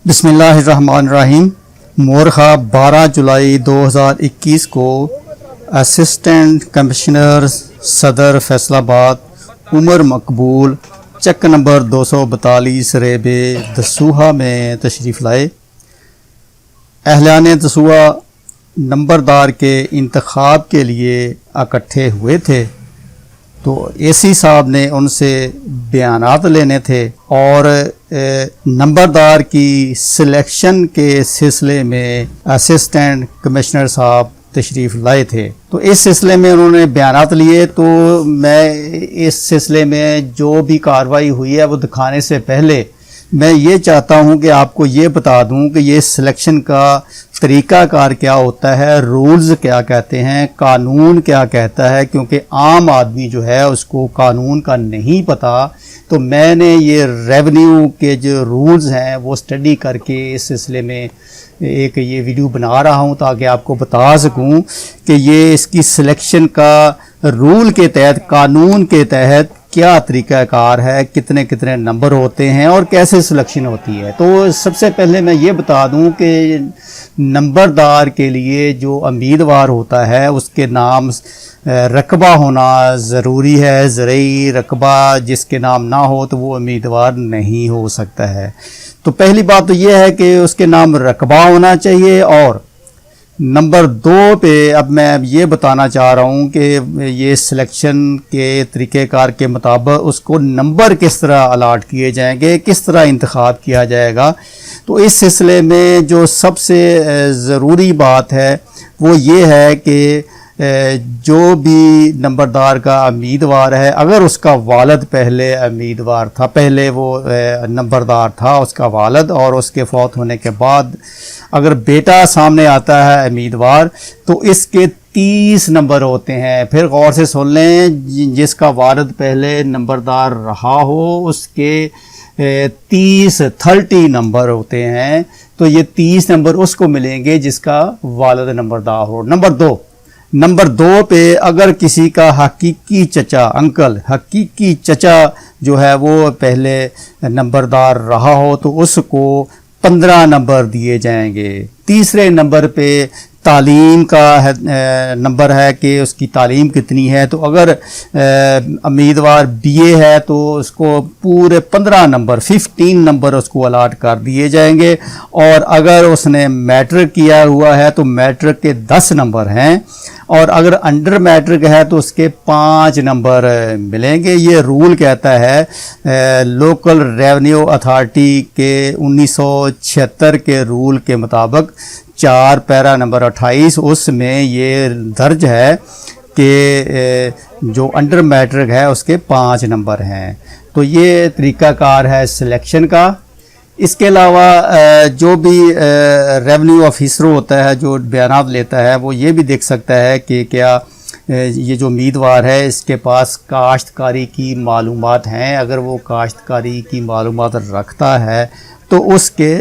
बिस्मिल्लाहिर्रहमानिर्रहीम। मोरखा 12 जुलाई 2021 को assistant commissioner सदर फैसलाबाद उमर मकबूल चक नंबर 242 रेबे दसूहा में तशरीफ़ लाए। अहलान दसूहा नंबरदार के इंतखाब के लिए इकट्ठे हुए थे, तो एसी साहब ने उनसे बयानात लेने थे और नंबरदार की सिलेक्शन के सिलसिले में असिस्टेंट कमिश्नर साहब तशरीफ़ लाए थे। तो इस सिलसिले में उन्होंने बयानात लिए। तो मैं इस सिलसिले में जो भी कार्रवाई हुई है वो दिखाने से पहले मैं ये चाहता हूँ कि आपको ये बता दूँ कि ये सिलेक्शन का तरीक़ाकार क्या होता है, रूल्स क्या कहते हैं, कानून क्या कहता है, क्योंकि आम आदमी जो है उसको कानून का नहीं पता। तो मैंने ये रेवेन्यू के जो रूल्स हैं वो स्टडी करके इस सिलसिले में एक ये वीडियो बना रहा हूँ ताकि आपको बता सकूँ कि ये इसकी सिलेक्शन का रूल के तहत, कानून के तहत क्या तरीक़ाकार है, कितने कितने नंबर होते हैं और कैसे सिलेक्शन होती है। तो सबसे पहले मैं ये बता दूं कि नंबरदार के लिए जो उम्मीदवार होता है उसके नाम रकबा होना ज़रूरी है। ज़रूरी रकबा जिसके नाम ना हो तो वो उम्मीदवार नहीं हो सकता है। तो पहली बात तो ये है कि उसके नाम रकबा होना चाहिए। और नंबर 2 पे अब मैं ये बताना चाह रहा हूँ कि ये सिलेक्शन के तरीक़ेकार के मुताबिक उसको नंबर किस तरह अलाट किए जाएंगे, किस तरह इंतखाब किया जाएगा। तो इस सिलसिले में जो सबसे ज़रूरी बात है वो ये है कि जो भी नंबरदार का उम्मीदवार है, अगर उसका वालिद पहले उम्मीदवार था, पहले वो नंबरदार था उसका वालिद, और उसके फौत होने के बाद अगर बेटा सामने आता है उम्मीदवार, तो इसके 30 नंबर होते हैं। फिर गौर से सुन लें, जिसका वालिद पहले नंबरदार रहा हो उसके 30 नंबर होते हैं। तो ये 30 नंबर उसको मिलेंगे जिसका वालिद नंबरदार हो। नंबर 2 पे अगर किसी का हकीकी चचा, अंकल, हकीकी चचा जो है वो पहले नंबरदार रहा हो तो उसको 15 नंबर दिए जाएंगे। तीसरे नंबर पे तालीम का नंबर है कि उसकी तालीम कितनी है। तो अगर उम्मीदवार बीए है तो उसको पूरे 15 नंबर, 15 नंबर उसको अलाट कर दिए जाएंगे। और अगर उसने मैट्रिक किया हुआ है तो मैट्रिक के 10 नंबर हैं, और अगर अंडर मैट्रिक है तो उसके 5 नंबर मिलेंगे। ये रूल कहता है लोकल रेवेन्यू अथॉरिटी के 1976 के रूल के मुताबिक 4 पैरा नंबर 28 उसमें ये दर्ज है कि जो अंडर मैट्रिक है उसके 5 नंबर हैं। तो ये तरीक़ाकार है सिलेक्शन का। इसके अलावा जो भी रेवेन्यू ऑफिसर होता है जो बयानात लेता है वो ये भी देख सकता है कि क्या ये जो उम्मीदवार है इसके पास काश्तकारी की मालूमात हैं। अगर वो काश्तकारी की मालूमात रखता है तो उसके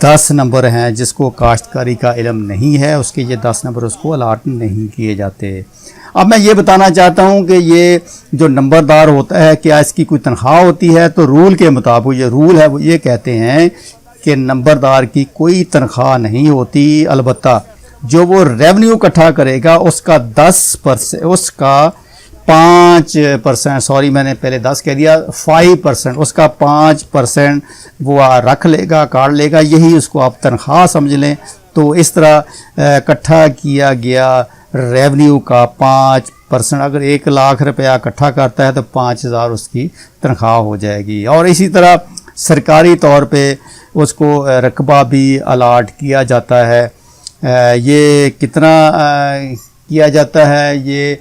10 नंबर हैं। जिसको काश्तकारी का इल्म नहीं है उसके ये 10 नंबर उसको अलाट नहीं किए जाते। अब मैं ये बताना चाहता हूँ कि ये जो नंबरदार होता है क्या इसकी कोई तनख्वाह होती है। तो रूल के मुताबिक ये रूल है वो ये कहते हैं कि नंबरदार की कोई तनख्वाह नहीं होती, अलबत्ता जो वो रेवेन्यू इकट्ठा करेगा उसका 10%, उसका 5%, सॉरी मैंने पहले 10 कह दिया, 5%, उसका 5% वो रख लेगा, काट लेगा। यही उसको आप तनख्वाह समझ लें। तो इस तरह इकट्ठा किया गया रेवेन्यू का 5%, अगर 1 लाख रुपया इकट्ठा करता है तो 5000 उसकी तनख्वाह हो जाएगी। और इसी तरह सरकारी तौर पे उसको रकबा भी अलाट किया जाता है। ये कितना किया जाता है, ये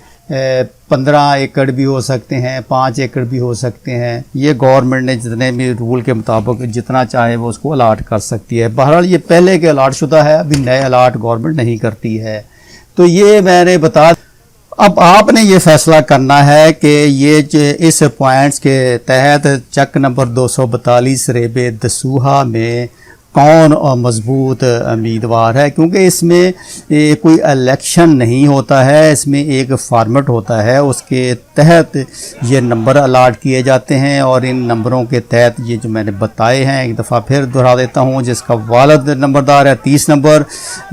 15 एकड़ भी हो सकते हैं, 5 एकड़ भी हो सकते हैं। ये गवर्नमेंट ने जितने भी रूल के मुताबिक जितना चाहे वो उसको अलाट कर सकती है। बहरहाल ये पहले के अलाट शुदा है, अभी नए अलाट गवर्नमेंट नहीं करती है। तो ये मैंने बता, अब आपने ये फैसला करना है कि ये इस पॉइंट्स के तहत चक नंबर 242 रेबे दसूहा में कौन और मजबूत उम्मीदवार है, क्योंकि इसमें कोई इलेक्शन नहीं होता है, इसमें एक फॉर्मेट होता है, उसके तहत ये नंबर अलाट किए जाते हैं और इन नंबरों के तहत ये जो मैंने बताए हैं एक दफ़ा फिर दोहरा देता हूँ। जिसका वालिद नंबरदार है 30 नंबर,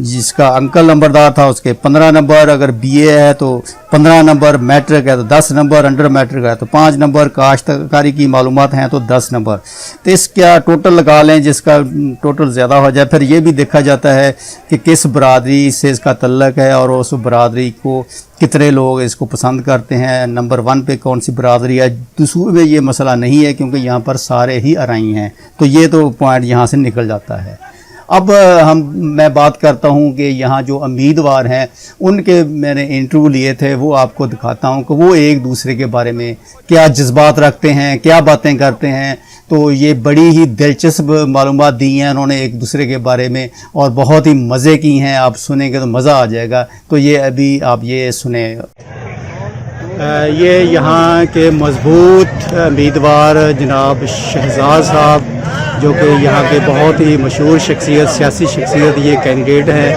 जिसका अंकल नंबरदार था उसके 15 नंबर, अगर बीए है तो 15 नंबर, मैट्रिक है तो 10 नंबर, अंडर मैट्रिक है तो 5 नंबर, काश्तकारी की मालूमात हैं तो 10 नंबर। तो इसका टोटल लगा लें, जिसका टोटल ज़्यादा हो जाए। फिर ये भी देखा जाता है कि किस बरादरी से इसका तल्लक है और उस बरादरी को कितने लोग इसको पसंद करते हैं, नंबर 1 पे कौन सी बरादरी है। दूसरे में ये मसला नहीं है क्योंकि यहाँ पर सारे ही अराई हैं, तो ये तो पॉइंट यहाँ से निकल जाता है। अब मैं बात करता हूँ कि यहाँ जो उम्मीदवार हैं उनके मैंने इंटरव्यू लिए थे, वो आपको दिखाता हूँ कि वो एक दूसरे के बारे में क्या जज्बात रखते हैं, क्या बातें करते हैं। तो ये बड़ी ही दिलचस्प मालूमात दी हैं उन्होंने एक दूसरे के बारे में और बहुत ही मज़े की हैं, आप सुनेंगे तो मज़ा आ जाएगा। तो ये अभी आप ये सुने। ये यहाँ के मजबूत उम्मीदवार जनाब शहजाद साहब, जो कि यहाँ के बहुत ही मशहूर शख्सियत, सियासी शख्सियत ये कैंडिडेट हैं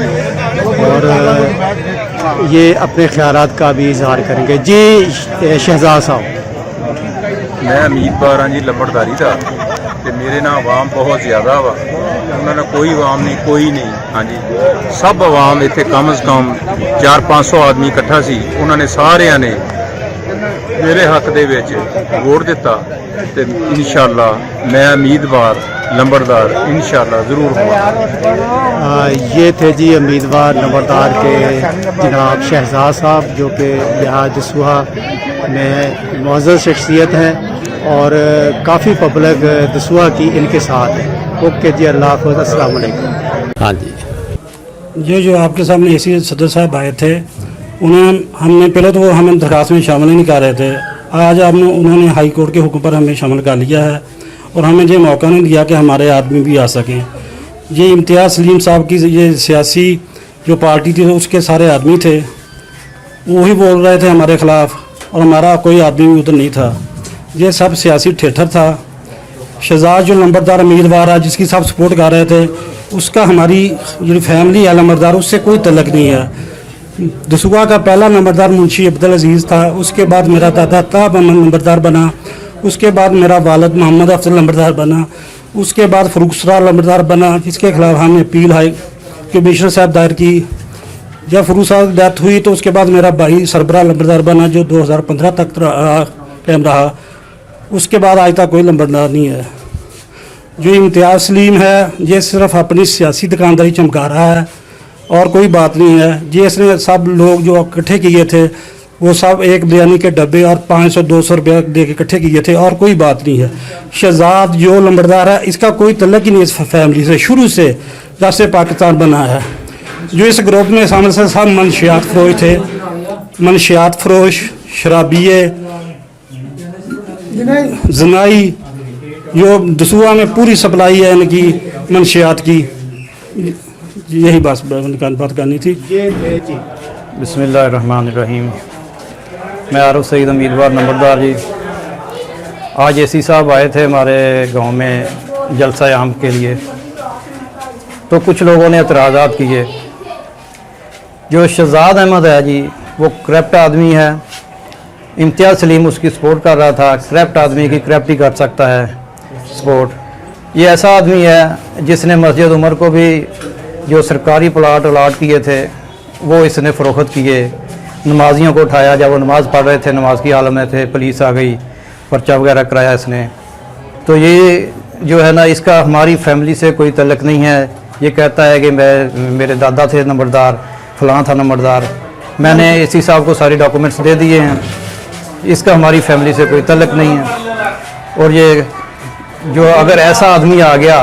और ये अपने ख्यालात का भी इजहार करेंगे। जी शहजाद साहब। मैं उम्मीदवार हाँ जी लंबड़दारी का, तो मेरे ना आवाम बहुत ज़्यादा वा, उन्होंने कोई आवाम नहीं, कोई नहीं। हाँ जी, सब आवाम इतने कम से कम 400-500 आदमी इकट्ठा सी, उन्होंने सारे ने मेरे हक दे विच वोट दिता, तो इंशाअल्लाह मैं उम्मीदवार लंबड़दार इंशाअल्लाह ज़रूर हुआ। ये थे जी उम्मीदवार नंबरदार के जनाब शहजाद साहब, जो कि यहाँ दसूहा में मुअज़्ज़ज़ शख्सियत हैं और काफ़ी पब्लिक दसूहा की इनके साथ है। ओके जी, अल्लाह हाफ़िज़, अस्सलाम वालेकुम। हाँ जी, ये जो आपके सामने एसी सदर साहब आए थे, उन्होंने हमने पहले तो वो हमें दरख्वास्त में शामिल ही नहीं कर रहे थे। आज उन्होंने हाई कोर्ट के हुक्म पर हमें शामिल कर लिया है और हमें ये मौका नहीं दिया कि हमारे आदमी भी आ सकें। ये इम्तियाज़ सलीम साहब की ये सियासी जो पार्टी थी उसके सारे आदमी थे, वही बोल रहे थे हमारे ख़िलाफ़ और हमारा कोई आदमी भी उधर नहीं था। ये सब सियासी थिएटर था। शहजाद जो नंबरदार उम्मीदवार है जिसकी सब सपोर्ट कर रहे थे, उसका हमारी जो फैमिली है नंबरदार उससे कोई तल्लक नहीं है। दसूहा का पहला नंबरदार मुंशी अब्दुल अजीज़ था, उसके बाद मेरा दादा ताब अहमद नंबरदार बना, उसके बाद मेरा वालिद मोहम्मद अफजल नंबरदार बना, उसके बाद फ़रूख सरार नंबरदार बना, जिसके खिलाफ हमने अपील हाई कमिश्नर साहब दायर की। जब फ़रूख साहब की डेथ हुई तो उसके बाद मेरा भाई सरबराह नंबरदार बना, जो 2015 तक कायम रहा। उसके बाद आज तक कोई नंबरदार नहीं है। जो इम्तियाज़ सलीम है ये सिर्फ अपनी सियासी दुकानदारी चमका रहा है और कोई बात नहीं है। ये इसने सब लोग जो इकट्ठे किए थे वो सब एक बिरयानी के डब्बे और 500-200 रुपये दे के इकट्ठे किए थे और कोई बात नहीं है। शहजाद जो नंबरदार है इसका कोई तल्लक ही नहीं इस फैमिली से, शुरू से जब से पाकिस्तान बना है। जो इस ग्रुप में शामिल से सब मनशियात फरोश थे, मनशियात फरोश, शराबिये, जनाई, जो दसूहा में पूरी सप्लाई है इनकी मनशियात की। यही बात करनी थी। बिस्मिल्लाहिर्रहमानिर्रहीम। मैं आरिफ सईद उम्मीदवार नंबरदार जी। आज एसी साहब आए थे हमारे गांव में जलसा आम के लिए, तो कुछ लोगों ने एतराज़ात किए। जो शहजाद अहमद है जी वो करप्ट आदमी है, इम्तियाज़ सलीम उसकी सपोर्ट कर रहा था। करप्ट आदमी की करप्ट ही कर सकता है सपोर्ट। ये ऐसा आदमी है जिसने मस्जिद उमर को भी जो सरकारी प्लाट अलाट किए थे वो इसने फ़रोख्त किए। नमाजियों को उठाया, जब वो नमाज़ पढ़ रहे थे, नमाज की हालत में थे, पुलिस आ गई, पर्चा वगैरह कराया इसने। तो ये जो है ना, इसका हमारी फैमिली से कोई तल्लक नहीं है। ये कहता है कि मेरे दादा थे नंबरदार, फ़लाँ था नंबरदार। मैंने इसी साहब को सारे डॉक्यूमेंट्स दे दिए हैं। इसका हमारी फैमिली से कोई तल्लक नहीं है। और ये जो अगर ऐसा आदमी आ गया,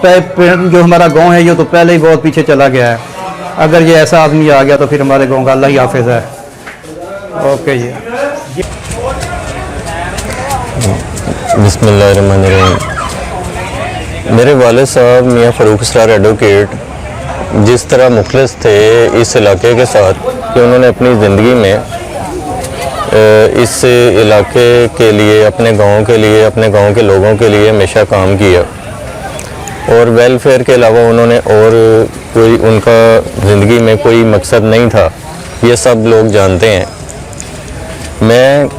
जो हमारा गांव है ये तो पहले ही बहुत पीछे चला गया है। अगर ये ऐसा आदमी आ गया तो फिर हमारे गांव का अल्लाह ही हाफिज़ है। ओके जी। बिस्मिल्लाहिर्रहमानिर्रहीम। मेरे वालिद साहब मियाँ फ़रूख सरार एडवोकेट जिस तरह मुखलिस थे इस इलाके के साथ कि उन्होंने अपनी ज़िंदगी में इस इलाके के लिए, अपने गांव के लिए, अपने गांव के लोगों के लिए हमेशा काम किया। और वेलफेयर के अलावा उन्होंने और कोई उनका ज़िंदगी में कोई मकसद नहीं था, ये सब लोग जानते हैं। मैं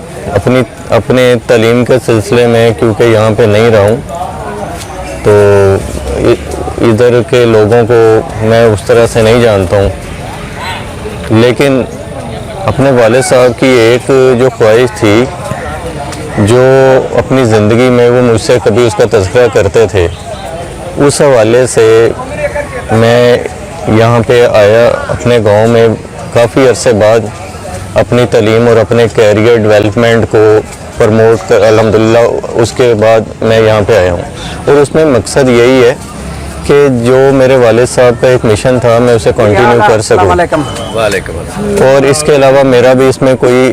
अपने तालीम के सिलसिले में क्योंकि यहाँ पे नहीं रहा हूँ, तो इधर के लोगों को मैं उस तरह से नहीं जानता हूँ, लेकिन अपने वालिद साहब की एक जो ख्वाहिश थी, जो अपनी ज़िंदगी में वो मुझसे कभी उसका तज़किरा करते थे, उस हवाले से मैं यहाँ पे आया अपने गांव में काफ़ी अरसे बाद अपनी तालीम और अपने कैरियर डेवलपमेंट को प्रमोट कर अल्हम्दुलिल्लाह उसके बाद मैं यहाँ पे आया हूँ। और उसमें मकसद यही है कि जो मेरे वालिद साहब का एक मिशन था मैं उसे कंटिन्यू कर सकूँ। और इसके अलावा मेरा भी इसमें कोई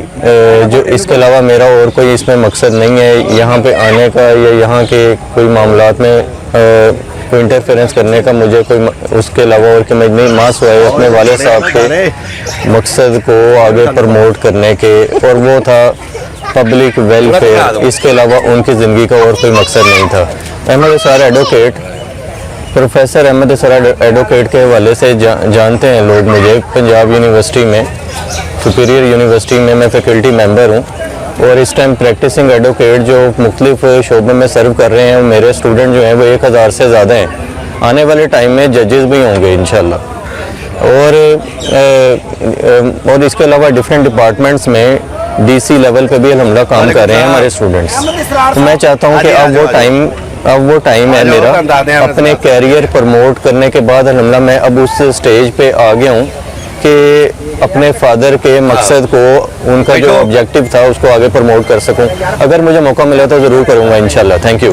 इसके अलावा मेरा और कोई इसमें मकसद नहीं है यहाँ पे आने का या यहाँ के कोई मामलात में कोई इंटरफेरेंस करने का मुझे कोई उसके अलावा और कि मैं नहीं मास हुआ है अपने वालिद साहब के मकसद को आगे प्रमोट करने के, और वो था पब्लिक वेलफेयर। इसके अलावा उनकी ज़िंदगी का और कोई मकसद नहीं था। अहमद इसरार एडवोकेट, प्रोफेसर अहमद इसरार एडवोकेट के हवाले से जानते हैं लोग मुझे। पंजाब यूनिवर्सिटी में, सुपीरियर यूनिवर्सिटी में मैं फैकल्टी मेंबर हूँ, और इस टाइम प्रैक्टिसिंग एडवोकेट जो मुख्तलिफ शोबों में सर्व कर रहे हैं, मेरे स्टूडेंट जो हैं वो 1000 से ज़्यादा हैं। आने वाले टाइम में जजेस भी होंगे इंशाल्लाह। और इसके अलावा डिफरेंट डिपार्टमेंट्स में DC लेवल पे भी अल्हम्दुलिल्लाह काम कर रहे हैं हमारे स्टूडेंट्स। तो मैं चाहता हूँ कि अब वो टाइम है मेरा अपने कैरियर प्रमोट करने के बाद अल्हम्दुलिल्लाह मैं अब उस स्टेज पे आ गया हूँ कि अपने फादर के मकसद को, उनका जो ऑब्जेक्टिव था उसको आगे प्रमोट कर सकूं। अगर मुझे मौका मिला तो ज़रूर करूँगा इंशाल्लाह। Thank you.